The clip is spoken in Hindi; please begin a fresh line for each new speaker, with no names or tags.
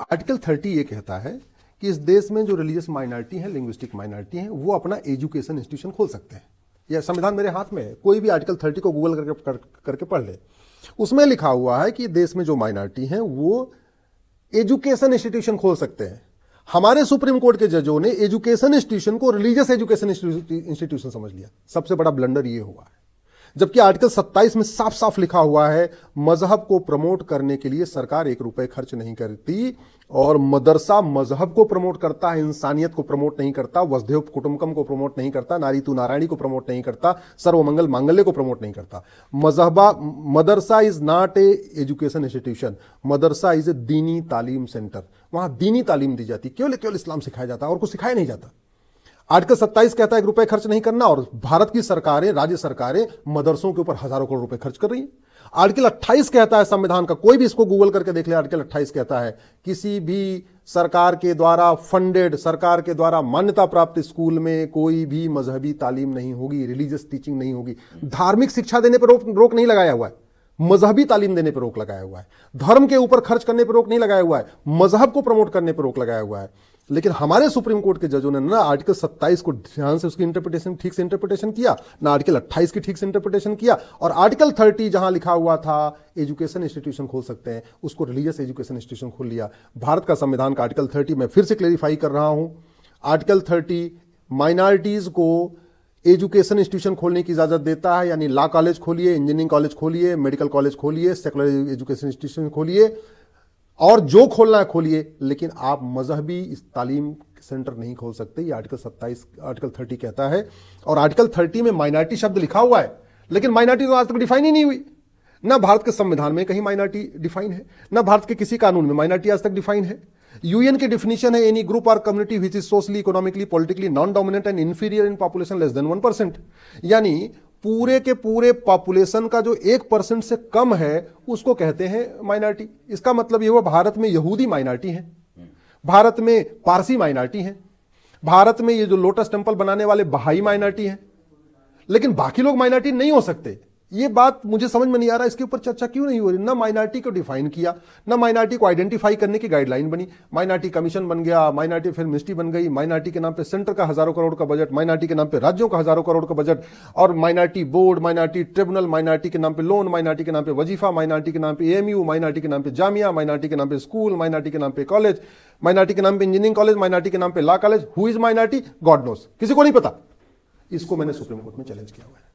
आर्टिकल 30 ये कहता है कि इस देश में जो रिलीजियस माइनॉरिटी है, लिंग्विस्टिक माइनॉरिटी है, वो अपना एजुकेशन इंस्टीट्यूशन खोल सकते हैं। यह संविधान मेरे हाथ में है, कोई भी आर्टिकल 30 को गूगल करके पढ़ ले। उसमें लिखा हुआ है कि देश में जो माइनॉरिटी है वो एजुकेशन इंस्टीट्यूशन खोल सकते हैं। हमारे सुप्रीम कोर्ट के जजों ने एजुकेशन इंस्टीट्यूशन को रिलीजियस एजुकेशन इंस्टीट्यूशन समझ लिया। सबसे बड़ा ब्लंडर ये हुआ है, जबकि आर्टिकल 27 में साफ साफ लिखा हुआ है मजहब को प्रमोट करने के लिए सरकार 1 रुपए खर्च नहीं करती, और मदरसा मजहब को प्रमोट करता है, इंसानियत को प्रमोट नहीं करता, वसुधैव कुटुंबकम को प्रमोट नहीं करता, नारी तू नारायणी को प्रमोट नहीं करता, सर्वमंगल मांगल्य को प्रमोट नहीं करता। Madrasa is not a education institution, madrasa is a deeni taleem centre. वहां दीनी तालीम दी जाती, केवल इस्लाम सिखाया जाता है और कुछ सिखाया नहीं जाता। आर्टिकल 27 कहता है 1 रुपए खर्च नहीं करना, और भारत की सरकारें, राज्य सरकारें मदरसों के ऊपर हजारों करोड़ रुपए खर्च कर रही हैं। आर्टिकल 28 कहता है संविधान का, कोई भी इसको गूगल करके देख ले, आर्टिकल 28 कहता है किसी भी सरकार के द्वारा फंडेड, सरकार के द्वारा मान्यता प्राप्त स्कूल में कोई भी मजहबी तालीम नहीं होगी, रिलीजियस टीचिंग नहीं होगी। धार्मिक शिक्षा देने पर रोक नहीं लगाया हुआ है, मजहबी तालीम देने पर रोक लगाया हुआ है। धर्म के ऊपर खर्च करने पर रोक नहीं लगाया हुआ है, मजहब को प्रमोट करने पर रोक लगाया हुआ है। लेकिन हमारे सुप्रीम कोर्ट के जजों ने ना आर्टिकल 27 को ध्यान से उसकी इंटरप्रिटेशन ठीक से इंटरप्रिटेशन किया, ना आर्टिकल 28 की ठीक से इंटरप्रिटेशन किया, और आर्टिकल 30 जहां लिखा हुआ था एजुकेशन इंस्टीट्यूशन खोल सकते हैं, उसको रिलीजियस एजुकेशन इंस्टीट्यूशन खोल लिया। भारत का संविधान का आर्टिकल 30 मैं फिर से क्लेरिफाई कर रहा हूं, आर्टिकल 30 माइनॉरिटीज को एजुकेशन इंस्टीट्यूशन खोलने की इजाजत देता है, यानी लॉ कॉलेज खोलिए, इंजीनियरिंग कॉलेज खोलिए, मेडिकल कॉलेज खोलिए, सेकुलर एजुकेशन इंस्टीट्यूशन खोलिए, और जो खोलना है खोलिए, लेकिन आप मजहबी तालीम सेंटर नहीं खोल सकते। ये आर्टिकल 30 कहता है। और आर्टिकल 30 में माइनॉरिटी शब्द लिखा हुआ है, लेकिन माइनॉरिटी तो आज तक डिफाइन ही नहीं हुई। ना भारत के संविधान में कहीं माइनॉरिटी डिफाइन है, ना भारत के किसी कानून में माइनॉरिटी आज तक डिफाइन है। यूएन की डिफिनेशन है एनी ग्रुप और community which is socially, economically, politically non dominant and inferior in population less than 1%। यानी पूरे के पूरे पॉपुलेशन का जो 1% से कम है उसको कहते हैं माइनॉरिटी। इसका मतलब ये हुआ भारत में यहूदी माइनॉरिटी है, भारत में पारसी माइनॉरिटी है, भारत में ये जो लोटस टेंपल बनाने वाले बहाई माइनॉरिटी है, लेकिन बाकी लोग माइनॉरिटी नहीं हो सकते। ये बात मुझे समझ में नहीं आ रहा, इसके ऊपर चर्चा क्यों नहीं हो रही। ना माइनॉरिटी को डिफाइन किया, ना माइनॉरिटी को आइडेंटिफाई करने की गाइडलाइन बनी। माइनॉरिटी कमीशन बन गया, माइनॉरिटी फिल्म मिनिस्ट्री बन गई, माइनॉरिटी के नाम पे सेंटर का हजारों करोड़ का बजट, माइनॉरिटी के नाम पे राज्यों का हजारों करोड़ का बजट, और minority board, minority tribunal, minority के नाम पे लोन, माइनॉरिटी के नाम पे वजीफा, माइनॉरिटी के नाम पे एएमयू, माइनॉरिटी के नाम पे जामिया, माइनॉरिटी के नाम पे स्कूल, माइनॉरिटी के नाम पे कॉलेज, माइनॉरिटी के नाम पे इंजीनियरिंग कॉलेज, माइनॉरिटी के नाम पे law college. Who is minority? God knows, किसी को नहीं पता। इसको मैंने सुप्रीम कोर्ट में चैलेंज किया हुआ है।